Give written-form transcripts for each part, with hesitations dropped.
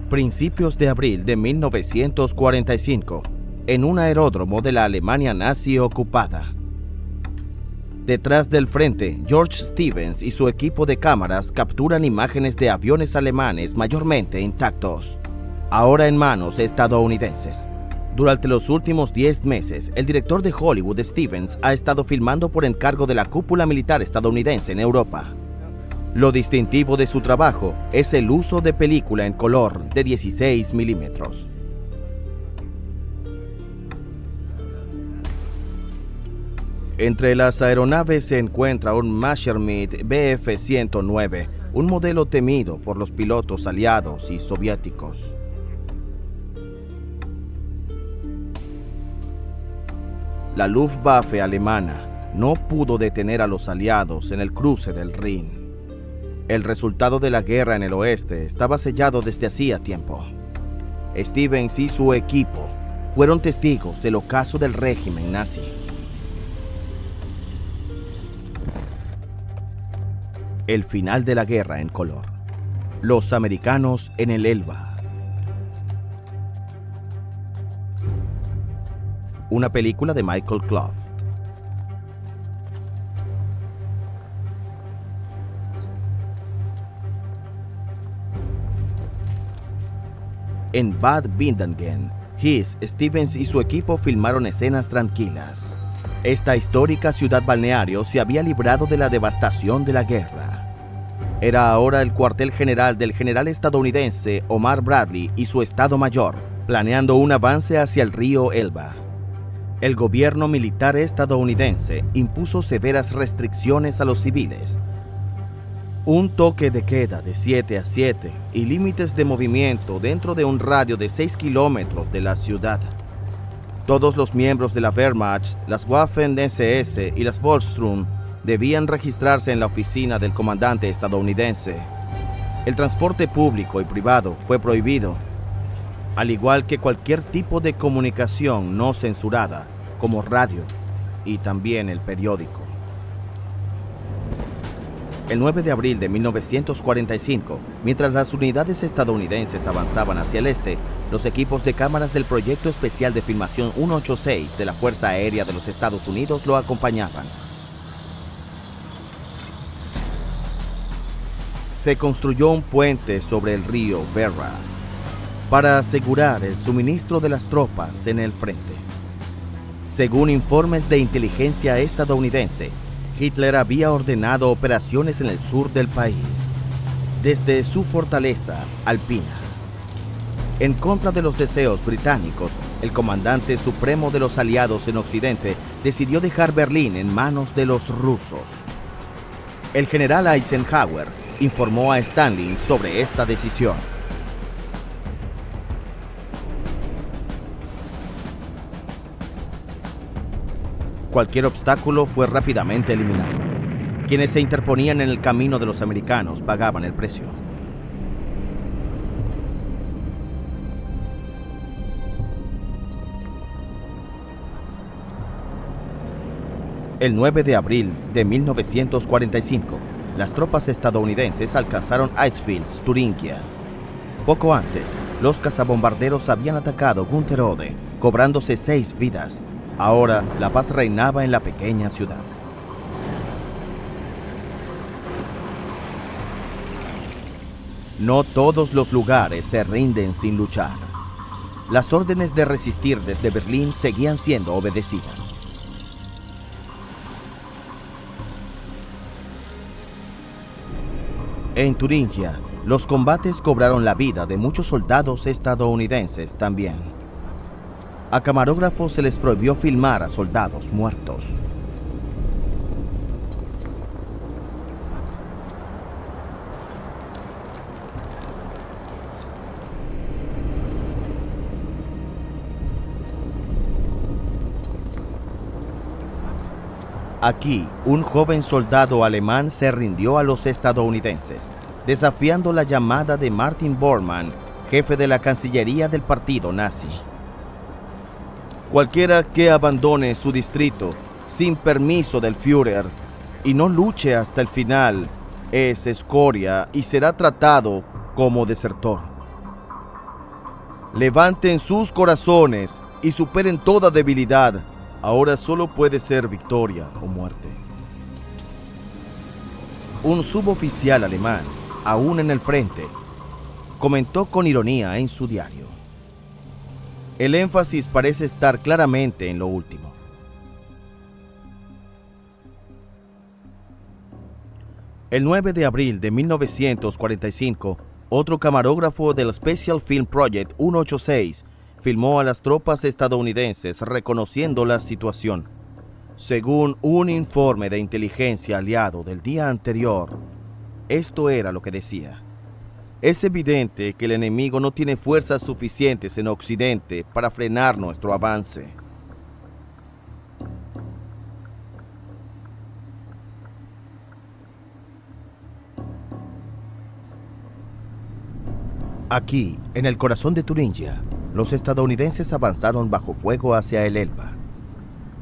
Principios de abril de 1945, en un aeródromo de la Alemania nazi ocupada. Detrás del frente, George Stevens y su equipo de cámaras capturan imágenes de aviones alemanes mayormente intactos, ahora en manos estadounidenses. Durante los últimos 10 meses, el director de Hollywood, Stevens, ha estado filmando por encargo de la cúpula militar estadounidense en Europa. Lo distintivo de su trabajo es el uso de película en color de 16 milímetros. Entre las aeronaves se encuentra un Messerschmitt Bf-109, un modelo temido por los pilotos aliados y soviéticos. La Luftwaffe alemana no pudo detener a los aliados en el cruce del Rin. El resultado de la guerra en el oeste estaba sellado desde hacía tiempo. Stevens y su equipo fueron testigos del ocaso del régimen nazi. El final de la guerra en color. Los americanos en el Elba. Una película de Michael Clough. En Bad Windangen, Hiss, Stevens y su equipo filmaron escenas tranquilas. Esta histórica ciudad balneario se había librado de la devastación de la guerra. Era ahora el cuartel general del general estadounidense Omar Bradley y su Estado Mayor, planeando un avance hacia el río Elba. El gobierno militar estadounidense impuso severas restricciones a los civiles, un toque de queda de 7 a 7 y límites de movimiento dentro de un radio de 6 kilómetros de la ciudad. Todos los miembros de la Wehrmacht, las Waffen-SS y las Volkssturm debían registrarse en la oficina del comandante estadounidense. El transporte público y privado fue prohibido, al igual que cualquier tipo de comunicación no censurada, como radio y también el periódico. El 9 de abril de 1945, mientras las unidades estadounidenses avanzaban hacia el este, los equipos de cámaras del Proyecto Especial de Filmación 186 de la Fuerza Aérea de los Estados Unidos lo acompañaban. Se construyó un puente sobre el río Werra para asegurar el suministro de las tropas en el frente. Según informes de inteligencia estadounidense, Hitler había ordenado operaciones en el sur del país, desde su fortaleza alpina. En contra de los deseos británicos, el comandante supremo de los aliados en Occidente decidió dejar Berlín en manos de los rusos. El general Eisenhower informó a Stalin sobre esta decisión. Cualquier obstáculo fue rápidamente eliminado. Quienes se interponían en el camino de los americanos pagaban el precio. El 9 de abril de 1945, las tropas estadounidenses alcanzaron Eichsfeld, Turingia. Poco antes, los cazabombarderos habían atacado Gunterode, cobrándose 6 vidas. Ahora, la paz reinaba en la pequeña ciudad. No todos los lugares se rinden sin luchar. Las órdenes de resistir desde Berlín seguían siendo obedecidas. En Turingia, los combates cobraron la vida de muchos soldados estadounidenses también. A camarógrafos se les prohibió filmar a soldados muertos. Aquí, un joven soldado alemán se rindió a los estadounidenses, desafiando la llamada de Martin Bormann, jefe de la Cancillería del partido nazi. Cualquiera que abandone su distrito sin permiso del Führer y no luche hasta el final es escoria y será tratado como desertor. Levanten sus corazones y superen toda debilidad. Ahora solo puede ser victoria o muerte. Un suboficial alemán, aún en el frente, comentó con ironía en su diario: el énfasis parece estar claramente en lo último. El 9 de abril de 1945, otro camarógrafo del Special Film Project 186 filmó a las tropas estadounidenses reconociendo la situación. Según un informe de inteligencia aliado del día anterior, esto era lo que decía: es evidente que el enemigo no tiene fuerzas suficientes en Occidente para frenar nuestro avance. Aquí, en el corazón de Turingia, los estadounidenses avanzaron bajo fuego hacia el Elba.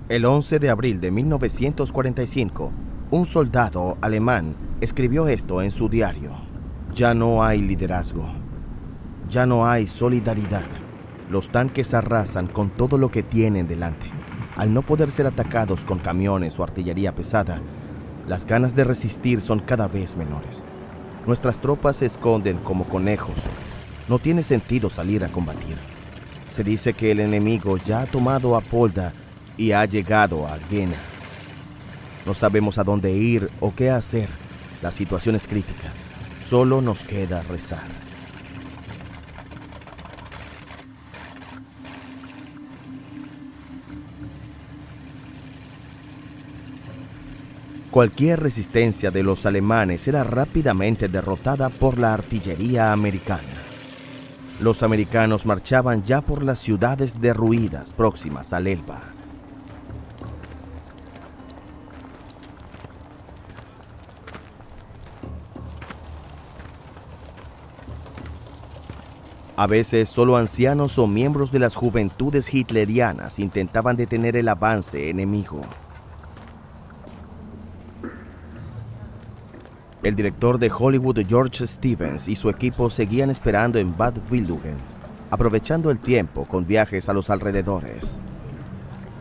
El 11 de abril de 1945, un soldado alemán escribió esto en su diario: ya no hay liderazgo, ya no hay solidaridad. Los tanques arrasan con todo lo que tienen delante. Al no poder ser atacados con camiones o artillería pesada, las ganas de resistir son cada vez menores. Nuestras tropas se esconden como conejos. No tiene sentido salir a combatir. Se dice que el enemigo ya ha tomado a Polda y ha llegado a Jena. No sabemos a dónde ir o qué hacer. La situación es crítica. Solo nos queda rezar. Cualquier resistencia de los alemanes era rápidamente derrotada por la artillería americana. Los americanos marchaban ya por las ciudades derruidas próximas al Elba. A veces solo ancianos o miembros de las juventudes hitlerianas intentaban detener el avance enemigo. El director de Hollywood, George Stevens, y su equipo seguían esperando en Bad Wildungen, aprovechando el tiempo con viajes a los alrededores.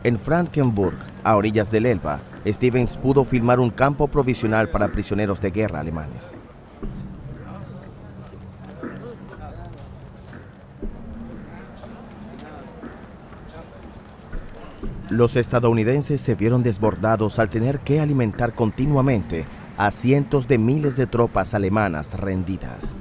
En Frankenburg, a orillas del Elba, Stevens pudo filmar un campo provisional para prisioneros de guerra alemanes. Los estadounidenses se vieron desbordados al tener que alimentar continuamente a cientos de miles de tropas alemanas rendidas.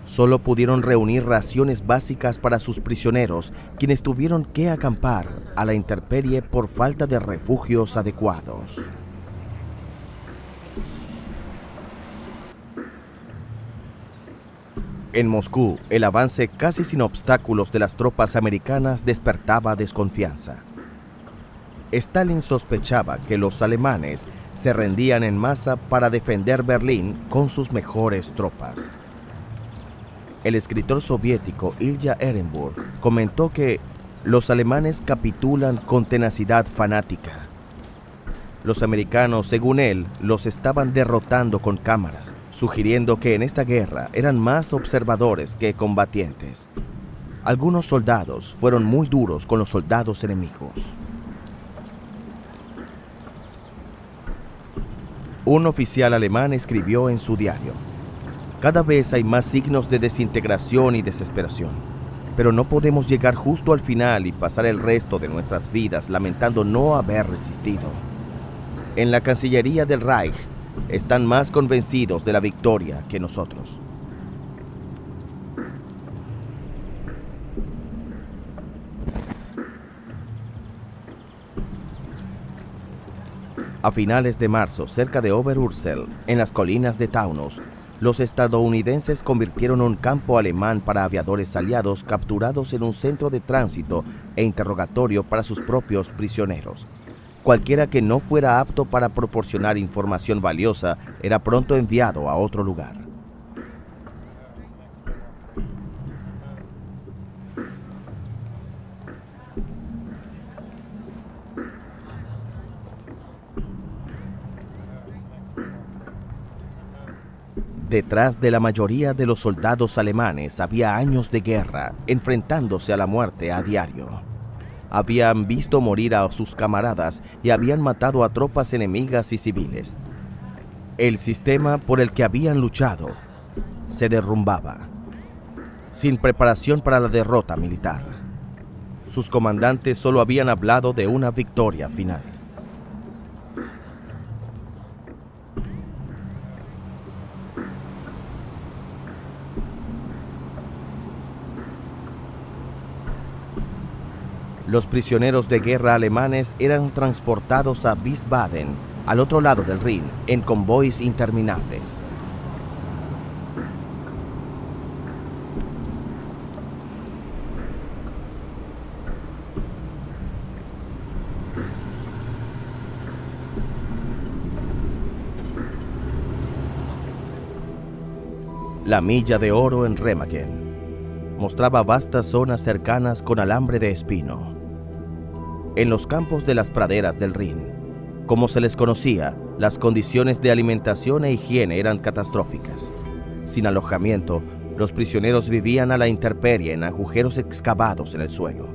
Solo pudieron reunir raciones básicas para sus prisioneros, quienes tuvieron que acampar a la intemperie por falta de refugios adecuados. En Moscú, el avance casi sin obstáculos de las tropas americanas despertaba desconfianza. Stalin sospechaba que los alemanes se rendían en masa para defender Berlín con sus mejores tropas. El escritor soviético Ilya Ehrenburg comentó que los alemanes capitulan con tenacidad fanática. Los americanos, según él, los estaban derrotando con cámaras, sugiriendo que en esta guerra eran más observadores que combatientes. Algunos soldados fueron muy duros con los soldados enemigos. Un oficial alemán escribió en su diario: cada vez hay más signos de desintegración y desesperación, pero no podemos llegar justo al final y pasar el resto de nuestras vidas lamentando no haber resistido. En la Cancillería del Reich están más convencidos de la victoria que nosotros. A finales de marzo, cerca de Oberursel, en las colinas de Taunus, los estadounidenses convirtieron un campo alemán para aviadores aliados capturados en un centro de tránsito e interrogatorio para sus propios prisioneros. Cualquiera que no fuera apto para proporcionar información valiosa era pronto enviado a otro lugar. Detrás de la mayoría de los soldados alemanes había años de guerra, enfrentándose a la muerte a diario. Habían visto morir a sus camaradas y habían matado a tropas enemigas y civiles. El sistema por el que habían luchado se derrumbaba, sin preparación para la derrota militar. Sus comandantes solo habían hablado de una victoria final. Los prisioneros de guerra alemanes eran transportados a Wiesbaden, al otro lado del Rin, en convoys interminables. La milla de oro en Remagen mostraba vastas zonas cercanas con alambre de espino. En los campos de las praderas del Rin, como se les conocía, las condiciones de alimentación e higiene eran catastróficas. Sin alojamiento, los prisioneros vivían a la intemperie en agujeros excavados en el suelo.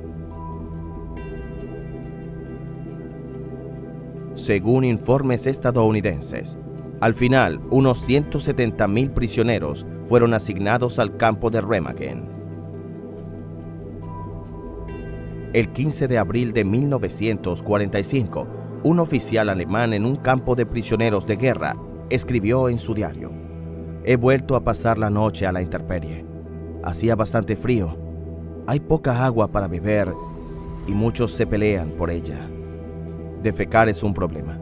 Según informes estadounidenses, al final, unos 170.000 prisioneros fueron asignados al campo de Remagen. El 15 de abril de 1945, un oficial alemán en un campo de prisioneros de guerra escribió en su diario: «He vuelto a pasar la noche a la intemperie. Hacía bastante frío. Hay poca agua para beber y muchos se pelean por ella. Defecar es un problema.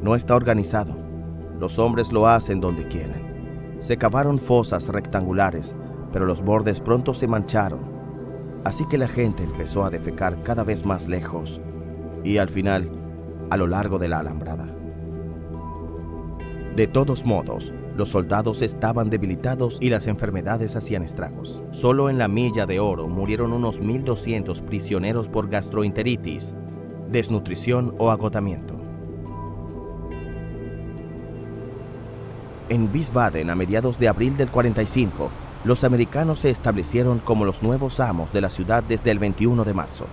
No está organizado. Los hombres lo hacen donde quieren. Se cavaron fosas rectangulares, pero los bordes pronto se mancharon. Así que la gente empezó a defecar cada vez más lejos y al final, a lo largo de la alambrada. De todos modos, los soldados estaban debilitados y las enfermedades hacían estragos. Solo en la milla de oro murieron unos 1.200 prisioneros por gastroenteritis, desnutrición o agotamiento. En Wiesbaden, a mediados de abril del 45, los americanos se establecieron como los nuevos amos de la ciudad desde el 21 de marzo.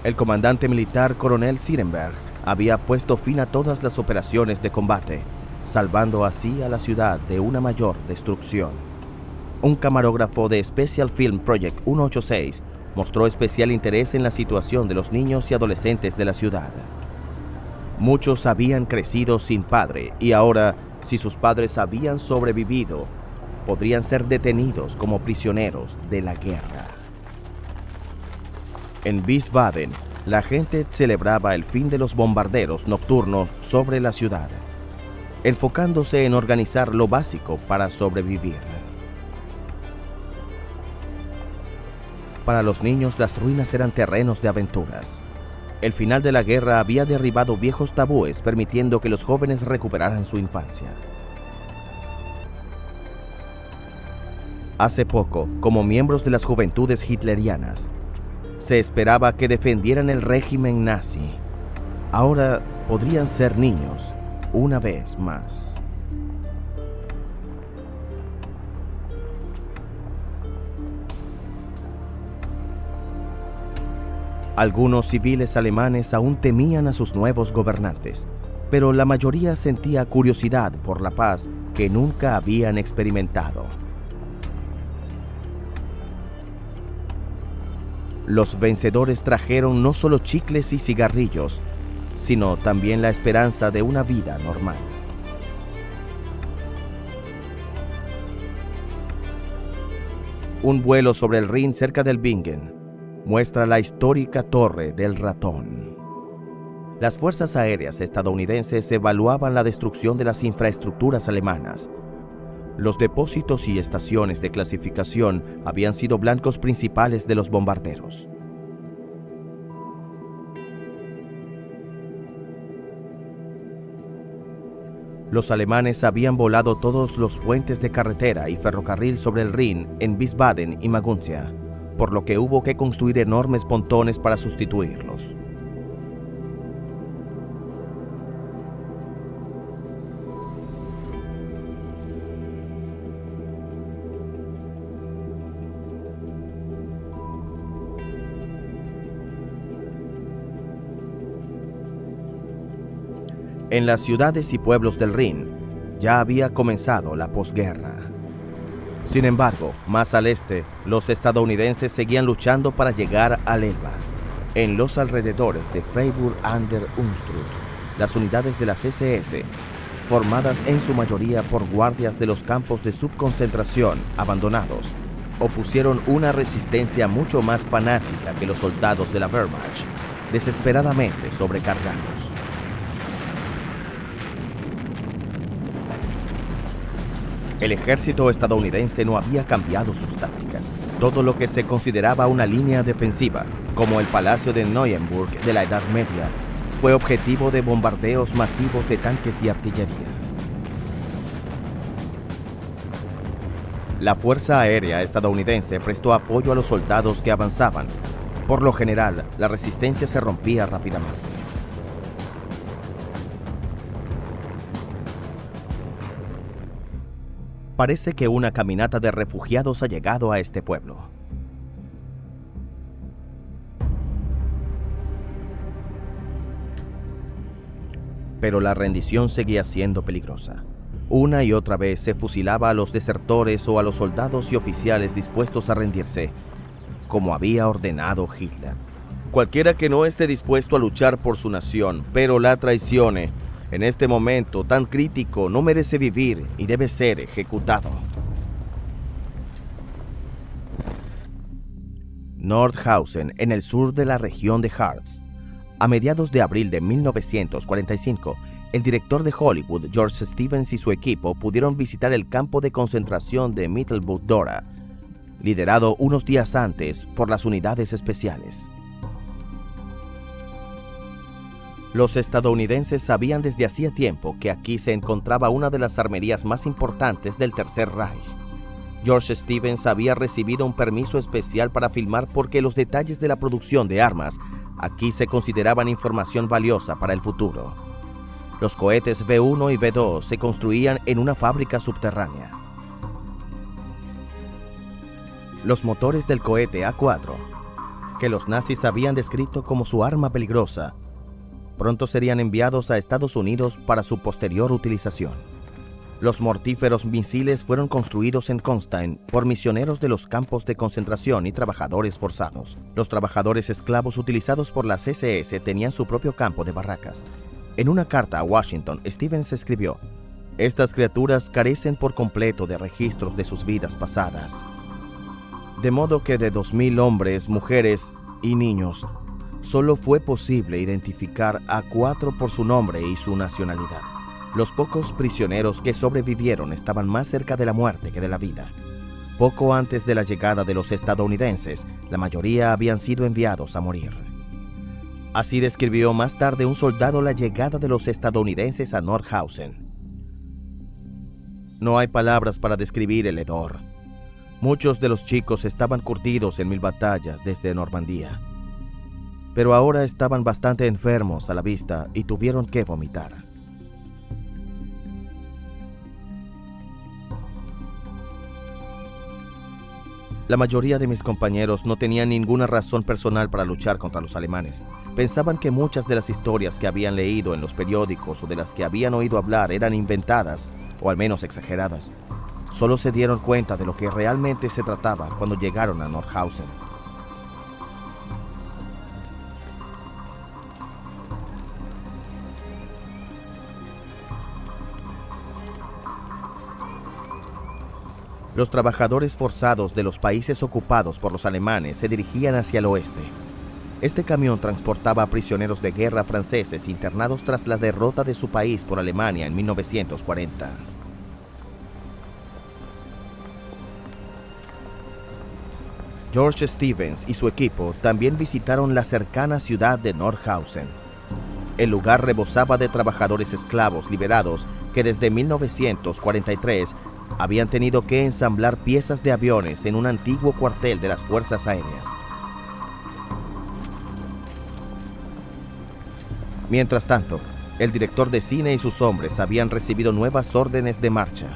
El comandante militar coronel Sierenberg había puesto fin a todas las operaciones de combate, salvando así a la ciudad de una mayor destrucción. Un camarógrafo de Special Film Project 186 mostró especial interés en la situación de los niños y adolescentes de la ciudad. Muchos habían crecido sin padre y ahora, si sus padres habían sobrevivido, podrían ser detenidos como prisioneros de la guerra. En Wiesbaden, la gente celebraba el fin de los bombarderos nocturnos sobre la ciudad, enfocándose en organizar lo básico para sobrevivir. Para los niños, las ruinas eran terrenos de aventuras. El final de la guerra había derribado viejos tabúes, permitiendo que los jóvenes recuperaran su infancia. Hace poco, como miembros de las juventudes hitlerianas, se esperaba que defendieran el régimen nazi. Ahora podrían ser niños una vez más. Algunos civiles alemanes aún temían a sus nuevos gobernantes, pero la mayoría sentía curiosidad por la paz que nunca habían experimentado. Los vencedores trajeron no solo chicles y cigarrillos, sino también la esperanza de una vida normal. Un vuelo sobre el Rin cerca del Bingen muestra la histórica Torre del Ratón. Las fuerzas aéreas estadounidenses evaluaban la destrucción de las infraestructuras alemanas. Los depósitos y estaciones de clasificación habían sido blancos principales de los bombarderos. Los alemanes habían volado todos los puentes de carretera y ferrocarril sobre el Rin en Wiesbaden y Maguncia, por lo que hubo que construir enormes pontones para sustituirlos. En las ciudades y pueblos del Rin ya había comenzado la posguerra. Sin embargo, más al este, los estadounidenses seguían luchando para llegar al Elba. En los alrededores de Freiburg an der Unstrut, las unidades de las SS, formadas en su mayoría por guardias de los campos de subconcentración abandonados, opusieron una resistencia mucho más fanática que los soldados de la Wehrmacht, desesperadamente sobrecargados. El ejército estadounidense no había cambiado sus tácticas. Todo lo que se consideraba una línea defensiva, como el Palacio de Neuenburg de la Edad Media, fue objetivo de bombardeos masivos de tanques y artillería. La Fuerza Aérea estadounidense prestó apoyo a los soldados que avanzaban. Por lo general, la resistencia se rompía rápidamente. Parece que una caminata de refugiados ha llegado a este pueblo. Pero la rendición seguía siendo peligrosa. Una y otra vez se fusilaba a los desertores o a los soldados y oficiales dispuestos a rendirse, como había ordenado Hitler. Cualquiera que no esté dispuesto a luchar por su nación, pero la traicione, en este momento tan crítico no merece vivir y debe ser ejecutado. Nordhausen, en el sur de la región de Harz. A mediados de abril de 1945, el director de Hollywood, George Stevens, y su equipo pudieron visitar el campo de concentración de Mittelbuch-Dora, liderado unos días antes por las unidades especiales. Los estadounidenses sabían desde hacía tiempo que aquí se encontraba una de las armerías más importantes del Tercer Reich. George Stevens había recibido un permiso especial para filmar porque los detalles de la producción de armas aquí se consideraban información valiosa para el futuro. Los cohetes V1 y V2 se construían en una fábrica subterránea. Los motores del cohete A4, que los nazis habían descrito como su arma peligrosa, pronto serían enviados a Estados Unidos para su posterior utilización. Los mortíferos misiles fueron construidos en Kronstein por misioneros de los campos de concentración y trabajadores forzados. Los trabajadores esclavos utilizados por las SS tenían su propio campo de barracas. En una carta a Washington, Stevens escribió: «Estas criaturas carecen por completo de registros de sus vidas pasadas. De modo que de 2.000 hombres, mujeres y niños, solo fue posible identificar a 4 por su nombre y su nacionalidad. Los pocos prisioneros que sobrevivieron estaban más cerca de la muerte que de la vida. Poco antes de la llegada de los estadounidenses, la mayoría habían sido enviados a morir». Así describió más tarde un soldado la llegada de los estadounidenses a Nordhausen. No hay palabras para describir el hedor. Muchos de los chicos estaban curtidos en 1000 batallas desde Normandía, pero ahora estaban bastante enfermos a la vista y tuvieron que vomitar. La mayoría de mis compañeros no tenían ninguna razón personal para luchar contra los alemanes. Pensaban que muchas de las historias que habían leído en los periódicos o de las que habían oído hablar eran inventadas, o al menos exageradas. Solo se dieron cuenta de lo que realmente se trataba cuando llegaron a Nordhausen. Los trabajadores forzados de los países ocupados por los alemanes se dirigían hacia el oeste. Este camión transportaba a prisioneros de guerra franceses internados tras la derrota de su país por Alemania en 1940. George Stevens y su equipo también visitaron la cercana ciudad de Nordhausen. El lugar rebosaba de trabajadores esclavos liberados que desde 1943 habían tenido que ensamblar piezas de aviones en un antiguo cuartel de las Fuerzas Aéreas. Mientras tanto, el director de cine y sus hombres habían recibido nuevas órdenes de marcha.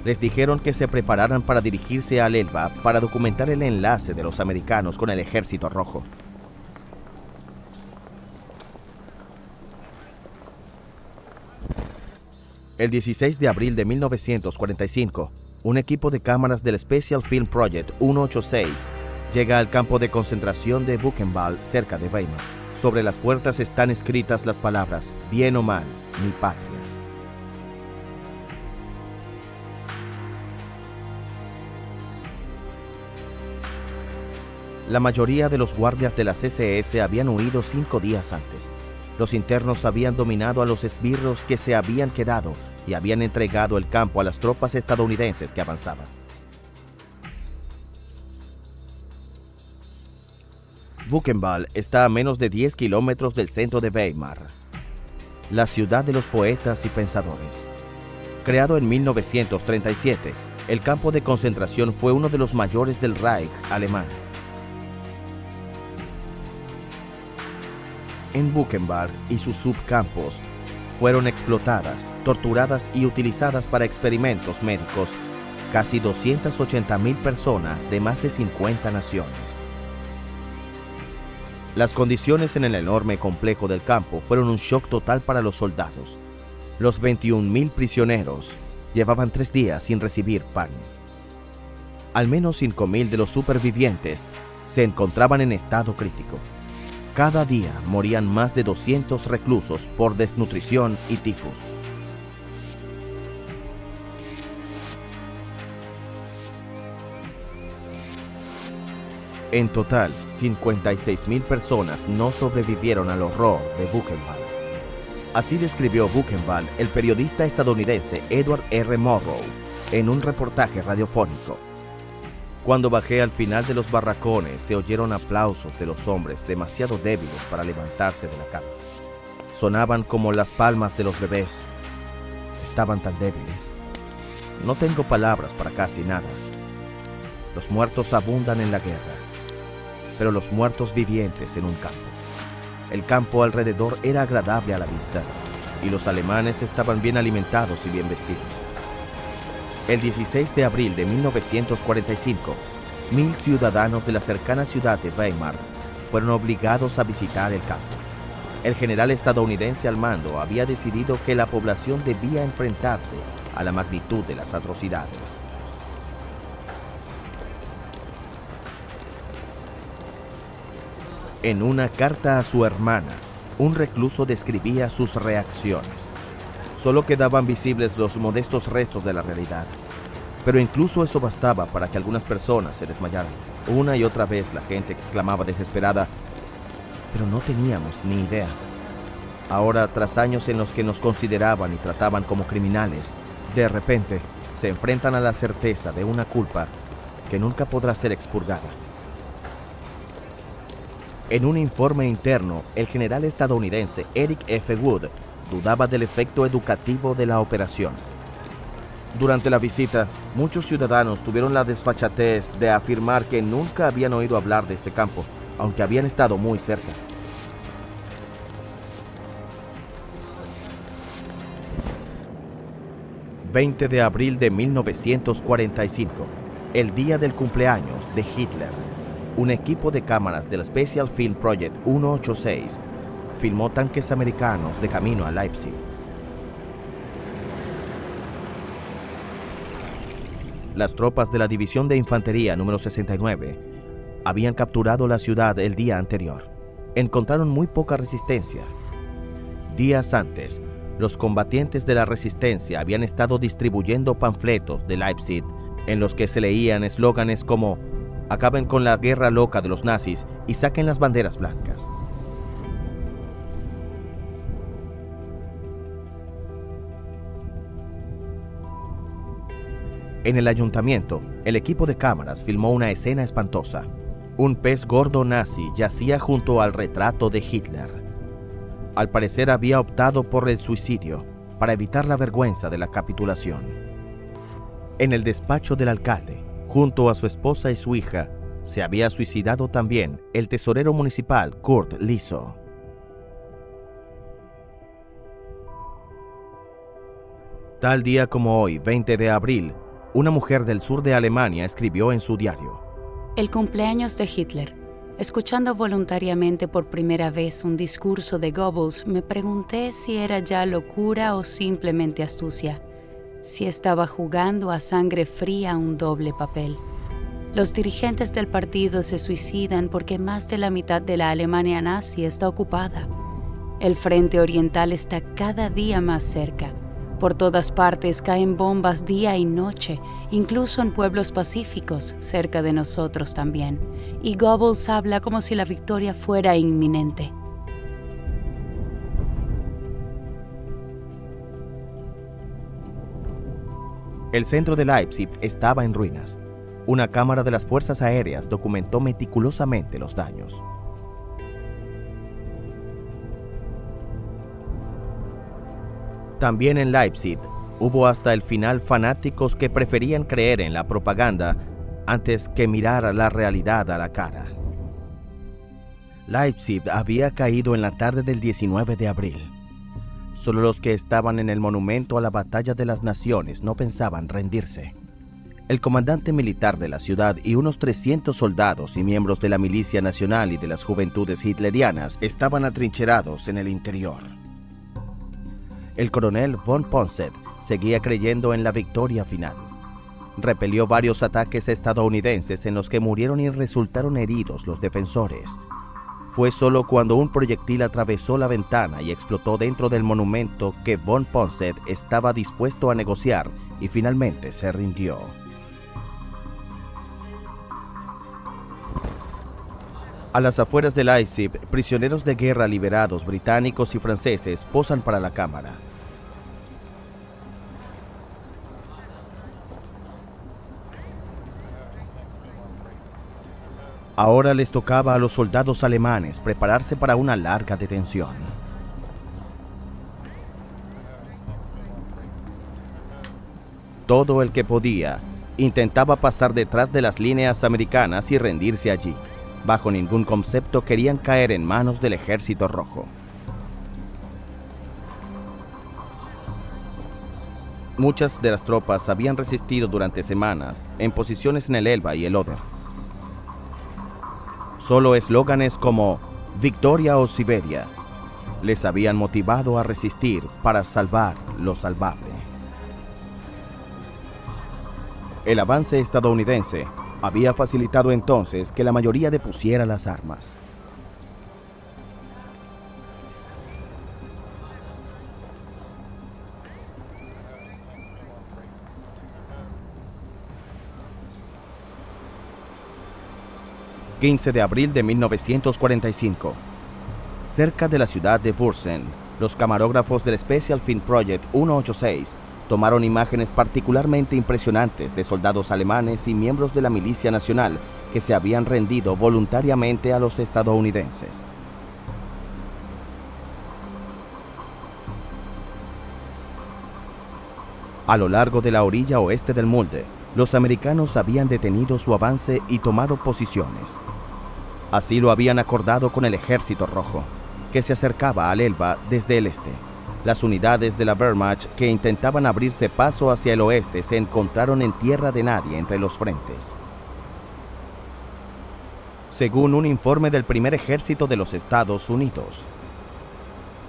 Les dijeron que se prepararan para dirigirse al Elba para documentar el enlace de los americanos con el Ejército Rojo. El 16 de abril de 1945, un equipo de cámaras del Special Film Project 186 llega al campo de concentración de Buchenwald, cerca de Weimar. Sobre las puertas están escritas las palabras, bien o mal, mi patria. La mayoría de los guardias de las SS habían huido 5 días antes. Los internos habían dominado a los esbirros que se habían quedado y habían entregado el campo a las tropas estadounidenses que avanzaban. Buchenwald está a menos de 10 kilómetros del centro de Weimar, la ciudad de los poetas y pensadores. Creado en 1937, el campo de concentración fue uno de los mayores del Reich alemán. En Buchenwald y sus subcampos fueron explotadas, torturadas y utilizadas para experimentos médicos casi 280.000 personas de más de 50 naciones. Las condiciones en el enorme complejo del campo fueron un shock total para los soldados. Los 21.000 prisioneros llevaban 3 días sin recibir pan. Al menos 5.000 de los supervivientes se encontraban en estado crítico. Cada día morían más de 200 reclusos por desnutrición y tifus. En total, 56.000 personas no sobrevivieron al horror de Buchenwald. Así describió Buchenwald el periodista estadounidense Edward R. Murrow en un reportaje radiofónico. Cuando bajé al final de los barracones, se oyeron aplausos de los hombres demasiado débiles para levantarse de la cama. Sonaban como las palmas de los bebés. Estaban tan débiles. No tengo palabras para casi nada. Los muertos abundan en la guerra, pero los muertos vivientes en un campo. El campo alrededor era agradable a la vista, y los alemanes estaban bien alimentados y bien vestidos. El 16 de abril de 1945, 1.000 ciudadanos de la cercana ciudad de Weimar fueron obligados a visitar el campo. El general estadounidense al mando había decidido que la población debía enfrentarse a la magnitud de las atrocidades. En una carta a su hermana, un recluso describía sus reacciones. Solo quedaban visibles los modestos restos de la realidad. Pero incluso eso bastaba para que algunas personas se desmayaran. Una y otra vez la gente exclamaba desesperada, pero no teníamos ni idea. Ahora, tras años en los que nos consideraban y trataban como criminales, de repente se enfrentan a la certeza de una culpa que nunca podrá ser expurgada. En un informe interno, el general estadounidense Eric F. Wood dudaba del efecto educativo de la operación. Durante la visita, muchos ciudadanos tuvieron la desfachatez de afirmar que nunca habían oído hablar de este campo, aunque habían estado muy cerca. ...20 de abril de 1945... el día del cumpleaños de Hitler. Un equipo de cámaras del Special Film Project 186 filmó tanques americanos de camino a Leipzig. Las tropas de la División de Infantería número 69 habían capturado la ciudad el día anterior. Encontraron muy poca resistencia. Días antes, los combatientes de la resistencia habían estado distribuyendo panfletos de Leipzig en los que se leían eslóganes como «Acaben con la guerra loca de los nazis y saquen las banderas blancas». En el ayuntamiento, el equipo de cámaras filmó una escena espantosa. Un pez gordo nazi yacía junto al retrato de Hitler. Al parecer había optado por el suicidio para evitar la vergüenza de la capitulación. En el despacho del alcalde, junto a su esposa y su hija, se había suicidado también el tesorero municipal Kurt Lissow. Tal día como hoy, 20 de abril, una mujer del sur de Alemania escribió en su diario: El cumpleaños de Hitler. Escuchando voluntariamente por primera vez un discurso de Goebbels, me pregunté si era ya locura o simplemente astucia, si estaba jugando a sangre fría un doble papel. Los dirigentes del partido se suicidan porque más de la mitad de la Alemania nazi está ocupada. El frente oriental está cada día más cerca. Por todas partes caen bombas día y noche, incluso en pueblos pacíficos, cerca de nosotros también. Y Goebbels habla como si la victoria fuera inminente. El centro de Leipzig estaba en ruinas. Una cámara de las fuerzas aéreas documentó meticulosamente los daños. También en Leipzig hubo hasta el final fanáticos que preferían creer en la propaganda antes que mirar la realidad a la cara. Leipzig había caído en la tarde del 19 de abril. Solo los que estaban en el monumento a la Batalla de las Naciones no pensaban rendirse. El comandante militar de la ciudad y unos 300 soldados y miembros de la milicia nacional y de las juventudes hitlerianas estaban atrincherados en el interior. El coronel von Ponset seguía creyendo en la victoria final. Repelió varios ataques estadounidenses en los que murieron y resultaron heridos los defensores. Fue solo cuando un proyectil atravesó la ventana y explotó dentro del monumento que von Ponset estaba dispuesto a negociar y finalmente se rindió. A las afueras de Leipzig, prisioneros de guerra liberados británicos y franceses posan para la cámara. Ahora les tocaba a los soldados alemanes prepararse para una larga detención. Todo el que podía intentaba pasar detrás de las líneas americanas y rendirse allí. Bajo ningún concepto querían caer en manos del Ejército Rojo. Muchas de las tropas habían resistido durante semanas en posiciones en el Elba y el Oder. Solo eslóganes como «Victoria o Siberia» les habían motivado a resistir para salvar lo salvable. El avance estadounidense había facilitado entonces que la mayoría depusiera las armas. ...15 de abril de 1945... cerca de la ciudad de Wurzen, los camarógrafos del Special Film Project 186 tomaron imágenes particularmente impresionantes de soldados alemanes y miembros de la milicia nacional que se habían rendido voluntariamente a los estadounidenses. A lo largo de la orilla oeste del Mulde, los americanos habían detenido su avance y tomado posiciones. Así lo habían acordado con el Ejército Rojo, que se acercaba al Elba desde el este. Las unidades de la Wehrmacht que intentaban abrirse paso hacia el oeste se encontraron en tierra de nadie entre los frentes. Según un informe del primer ejército de los Estados Unidos,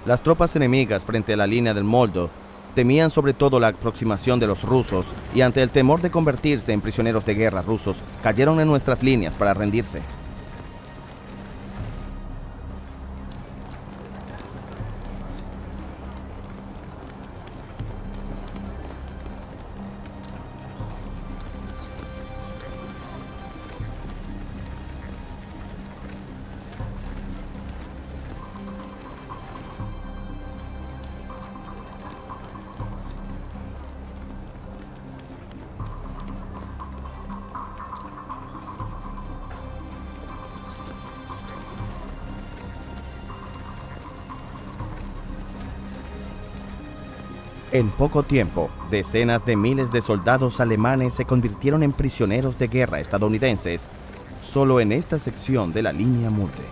las tropas enemigas frente a la línea del Moldau temían sobre todo la aproximación de los rusos y ante el temor de convertirse en prisioneros de guerra rusos, cayeron en nuestras líneas para rendirse. En poco tiempo, decenas de miles de soldados alemanes se convirtieron en prisioneros de guerra estadounidenses solo en esta sección de la línea Mulde.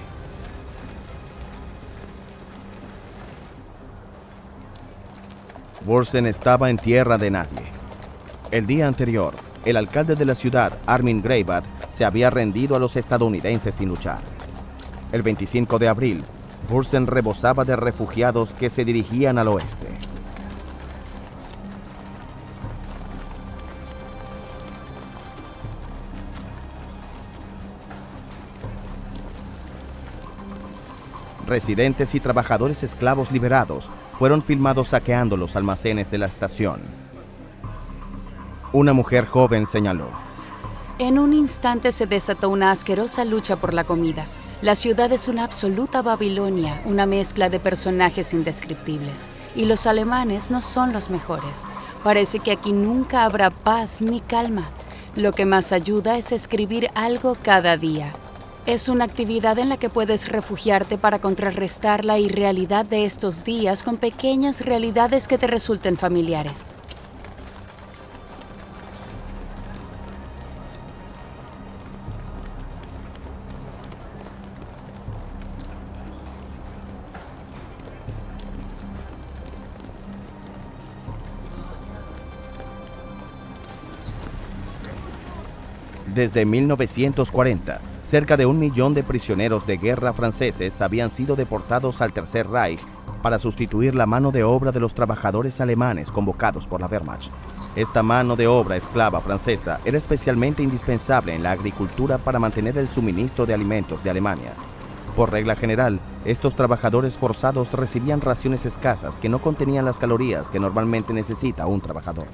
Wurzen estaba en tierra de nadie. El día anterior, el alcalde de la ciudad, Armin Greibat, se había rendido a los estadounidenses sin luchar. El 25 de abril, Wurzen rebosaba de refugiados que se dirigían al oeste. Residentes y trabajadores esclavos liberados fueron filmados saqueando los almacenes de la estación. Una mujer joven señaló: En un instante se desató una asquerosa lucha por la comida. La ciudad es una absoluta Babilonia, una mezcla de personajes indescriptibles. Y los alemanes no son los mejores. Parece que aquí nunca habrá paz ni calma. Lo que más ayuda es escribir algo cada día. Es una actividad en la que puedes refugiarte para contrarrestar la irrealidad de estos días con pequeñas realidades que te resulten familiares. Desde 1940, cerca de 1 millón de prisioneros de guerra franceses habían sido deportados al Tercer Reich para sustituir la mano de obra de los trabajadores alemanes convocados por la Wehrmacht. Esta mano de obra esclava francesa era especialmente indispensable en la agricultura para mantener el suministro de alimentos de Alemania. Por regla general, estos trabajadores forzados recibían raciones escasas que no contenían las calorías que normalmente necesita un trabajador.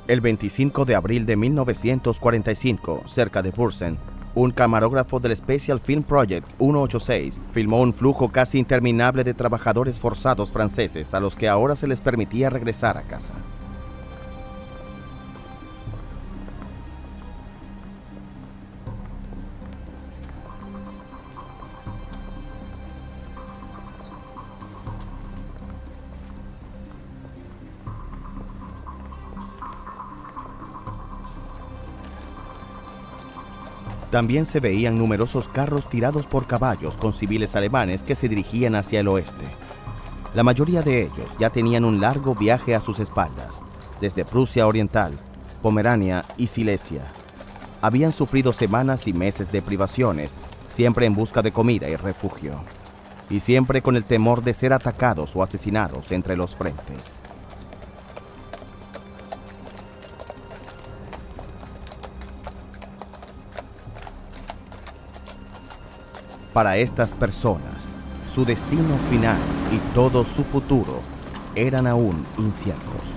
El 25 de abril de 1945, cerca de Wurzen, un camarógrafo del Special Film Project 186 filmó un flujo casi interminable de trabajadores forzados franceses a los que ahora se les permitía regresar a casa. También se veían numerosos carros tirados por caballos con civiles alemanes que se dirigían hacia el oeste. La mayoría de ellos ya tenían un largo viaje a sus espaldas, desde Prusia Oriental, Pomerania y Silesia. Habían sufrido semanas y meses de privaciones, siempre en busca de comida y refugio, y siempre con el temor de ser atacados o asesinados entre los frentes. Para estas personas, su destino final y todo su futuro eran aún inciertos.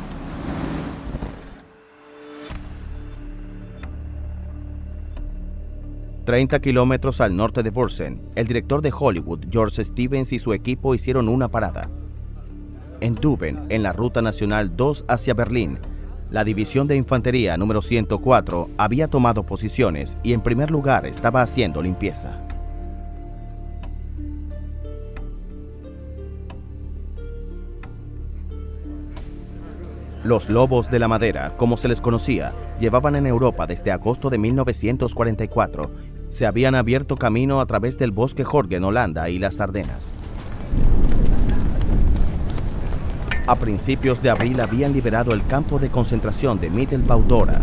«30 kilómetros al norte de Wurzen, el director de Hollywood, George Stevens, y su equipo hicieron una parada. En Düben, en la Ruta Nacional 2 hacia Berlín, la División de Infantería número 104 había tomado posiciones y en primer lugar estaba haciendo limpieza. Los lobos de la madera, como se les conocía, llevaban en Europa desde agosto de 1944. Se habían abierto camino a través del bosque Jorge en Holanda y las Ardenas. A principios de abril habían liberado el campo de concentración de Mittelbau-Dora.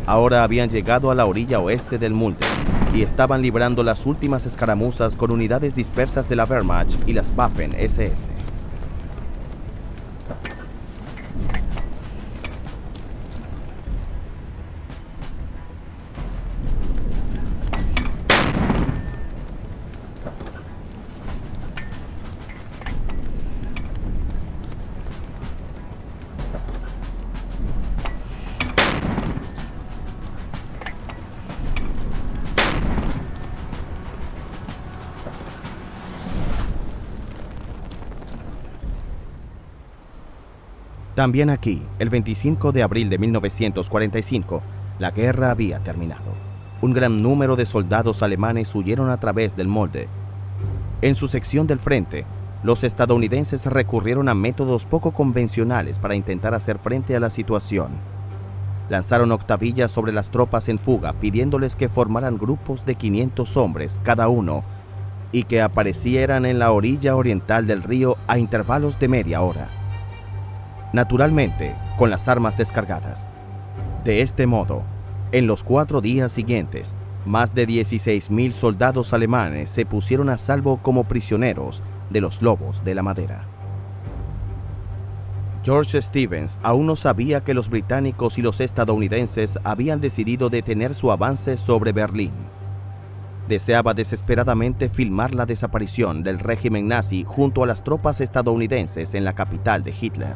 Ahora habían llegado a la orilla oeste del Mulde y estaban librando las últimas escaramuzas con unidades dispersas de la Wehrmacht y las Waffen-SS. También aquí, el 25 de abril de 1945, la guerra había terminado. Un gran número de soldados alemanes huyeron a través del Molde. En su sección del frente, los estadounidenses recurrieron a métodos poco convencionales para intentar hacer frente a la situación. Lanzaron octavillas sobre las tropas en fuga, pidiéndoles que formaran grupos de 500 hombres cada uno y que aparecieran en la orilla oriental del río a intervalos de media hora. Naturalmente, con las armas descargadas. De este modo, en los 4 días siguientes, más de 16.000 soldados alemanes se pusieron a salvo como prisioneros de los lobos de la madera. George Stevens aún no sabía que los británicos y los estadounidenses habían decidido detener su avance sobre Berlín. Deseaba desesperadamente filmar la desaparición del régimen nazi junto a las tropas estadounidenses en la capital de Hitler.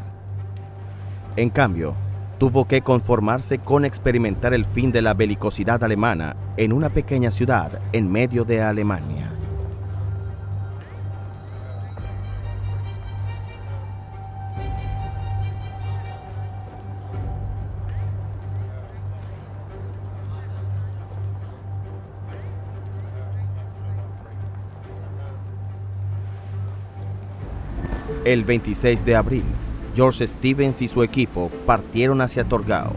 En cambio, tuvo que conformarse con experimentar el fin de la belicosidad alemana en una pequeña ciudad en medio de Alemania. El 26 de abril, George Stevens y su equipo partieron hacia Torgau.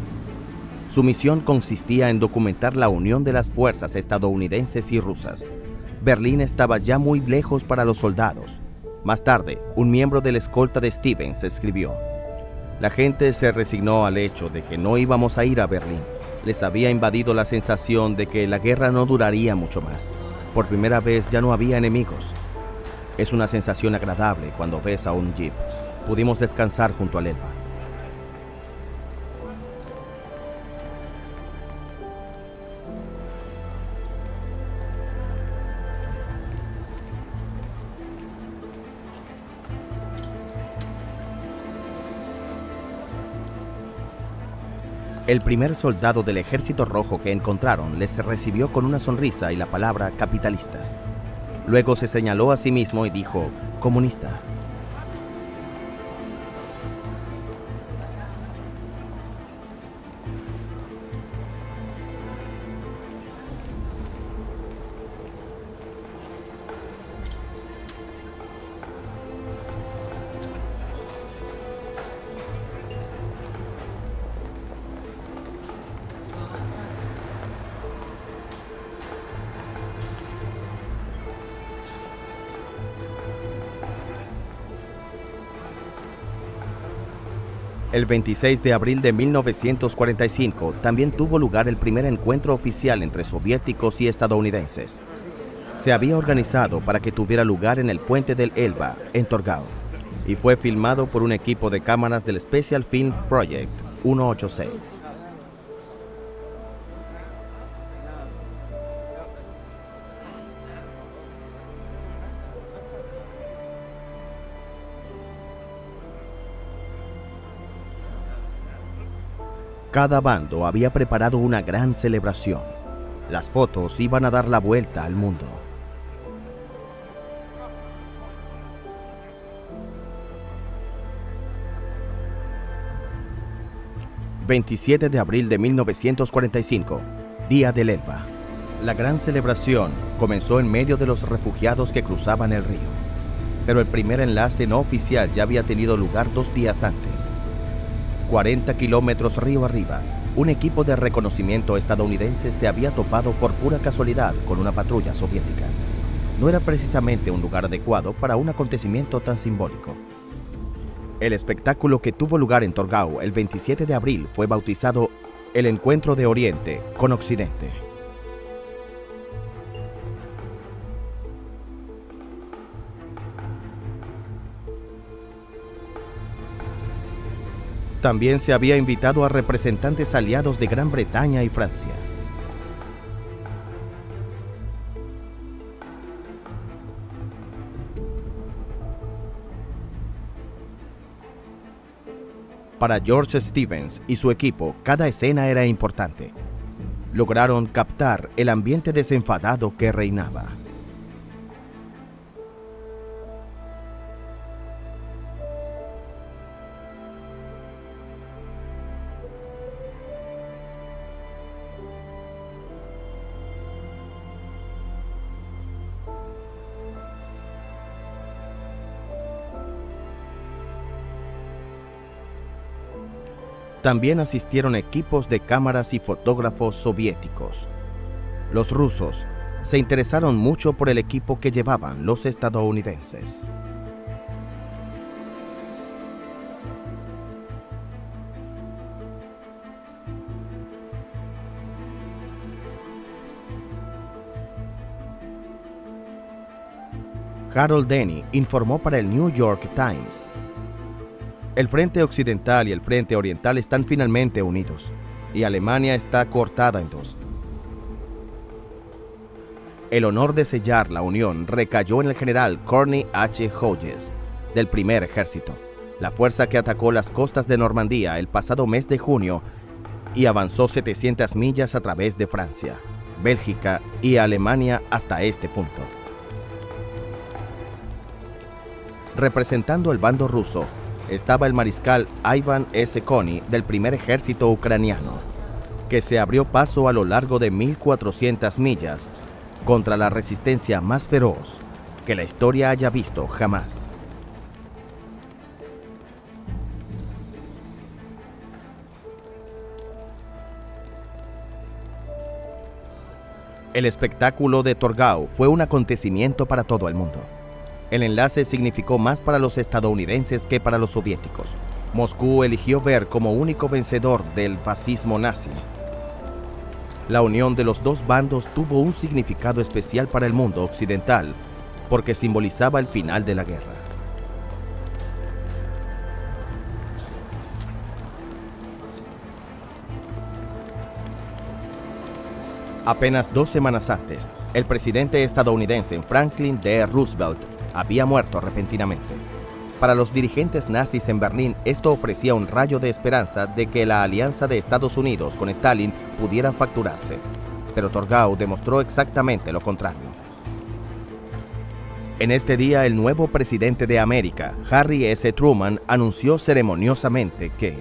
Su misión consistía en documentar la unión de las fuerzas estadounidenses y rusas. Berlín estaba ya muy lejos para los soldados. Más tarde, un miembro de la escolta de Stevens escribió: "La gente se resignó al hecho de que no íbamos a ir a Berlín. Les había invadido la sensación de que la guerra no duraría mucho más. Por primera vez ya no había enemigos. Es una sensación agradable cuando ves a un jeep. Pudimos descansar junto al Elba". El primer soldado del Ejército Rojo que encontraron les recibió con una sonrisa y la palabra capitalistas. Luego se señaló a sí mismo y dijo: comunista. El 26 de abril de 1945 también tuvo lugar el primer encuentro oficial entre soviéticos y estadounidenses. Se había organizado para que tuviera lugar en el puente del Elba, en Torgau, y fue filmado por un equipo de cámaras del Special Film Project 186. Cada bando había preparado una gran celebración. Las fotos iban a dar la vuelta al mundo. ...27 de abril de 1945... Día del Elba. La gran celebración comenzó en medio de los refugiados que cruzaban el río. Pero el primer enlace no oficial ya había tenido lugar 2 días antes. 40 kilómetros río arriba, un equipo de reconocimiento estadounidense se había topado por pura casualidad con una patrulla soviética. No era precisamente un lugar adecuado para un acontecimiento tan simbólico. El espectáculo que tuvo lugar en Torgau el 27 de abril fue bautizado el Encuentro de Oriente con Occidente. También se había invitado a representantes aliados de Gran Bretaña y Francia. Para George Stevens y su equipo, cada escena era importante. Lograron captar el ambiente desenfadado que reinaba. También asistieron equipos de cámaras y fotógrafos soviéticos. Los rusos, se interesaron mucho por el equipo que llevaban los estadounidenses. Harold Denny informó para el New York Times: el frente occidental y el frente oriental están finalmente unidos, y Alemania está cortada en dos. El honor de sellar la unión recayó en el general Corny H. Hodges, del primer ejército, la fuerza que atacó las costas de Normandía el pasado mes de junio y avanzó 700 millas a través de Francia, Bélgica y Alemania hasta este punto. Representando el bando ruso estaba el mariscal Ivan S. Kony del primer ejército ucraniano, que se abrió paso a lo largo de 1.400 millas contra la resistencia más feroz que la historia haya visto jamás. El espectáculo de Torgau fue un acontecimiento para todo el mundo. El enlace significó más para los estadounidenses que para los soviéticos. Moscú eligió ver como único vencedor del fascismo nazi. La unión de los dos bandos tuvo un significado especial para el mundo occidental, porque simbolizaba el final de la guerra. Apenas 2 semanas antes, el presidente estadounidense Franklin D. Roosevelt había muerto repentinamente. Para los dirigentes nazis en Berlín, esto ofrecía un rayo de esperanza de que la alianza de Estados Unidos con Stalin pudiera fracturarse. Pero Torgau demostró exactamente lo contrario. En este día, el nuevo presidente de América, Harry S. Truman, anunció ceremoniosamente que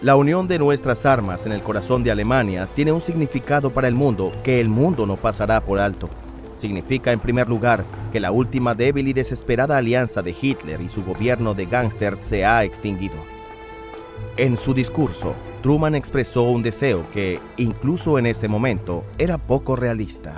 la unión de nuestras armas en el corazón de Alemania tiene un significado para el mundo que el mundo no pasará por alto. Significa, en primer lugar, que la última débil y desesperada alianza de Hitler y su gobierno de gángsters se ha extinguido. En su discurso, Truman expresó un deseo que, incluso en ese momento, era poco realista.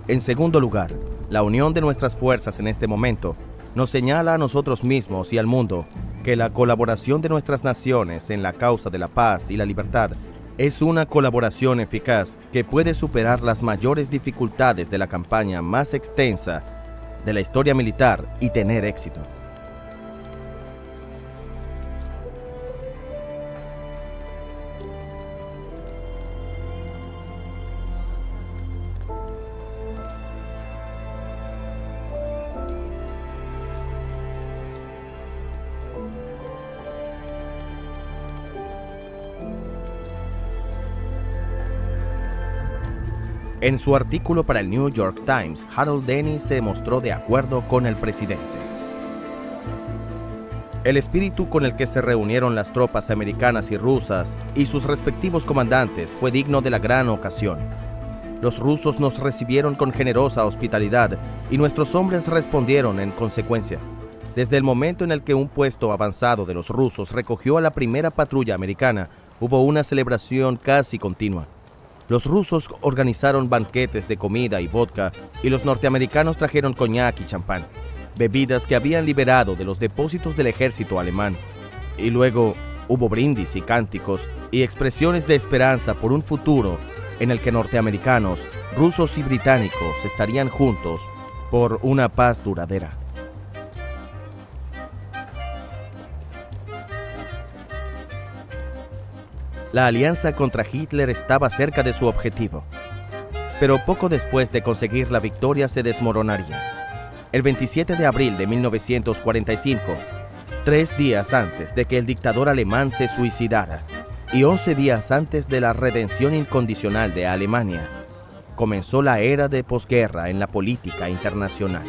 En segundo lugar, la unión de nuestras fuerzas en este momento nos señala a nosotros mismos y al mundo que la colaboración de nuestras naciones en la causa de la paz y la libertad es una colaboración eficaz que puede superar las mayores dificultades de la campaña más extensa de la historia militar y tener éxito. En su artículo para el New York Times, Harold Denny se mostró de acuerdo con el presidente. El espíritu con el que se reunieron las tropas americanas y rusas y sus respectivos comandantes fue digno de la gran ocasión. Los rusos nos recibieron con generosa hospitalidad y nuestros hombres respondieron en consecuencia. Desde el momento en el que un puesto avanzado de los rusos recogió a la primera patrulla americana, hubo una celebración casi continua. Los rusos organizaron banquetes de comida y vodka y los norteamericanos trajeron coñac y champán, bebidas que habían liberado de los depósitos del ejército alemán. Y luego hubo brindis y cánticos y expresiones de esperanza por un futuro en el que norteamericanos, rusos y británicos estarían juntos por una paz duradera. La alianza contra Hitler estaba cerca de su objetivo, pero poco después de conseguir la victoria se desmoronaría. El 27 de abril de 1945, 3 días antes de que el dictador alemán se suicidara y 11 días antes de la redención incondicional de Alemania, comenzó la era de posguerra en la política internacional.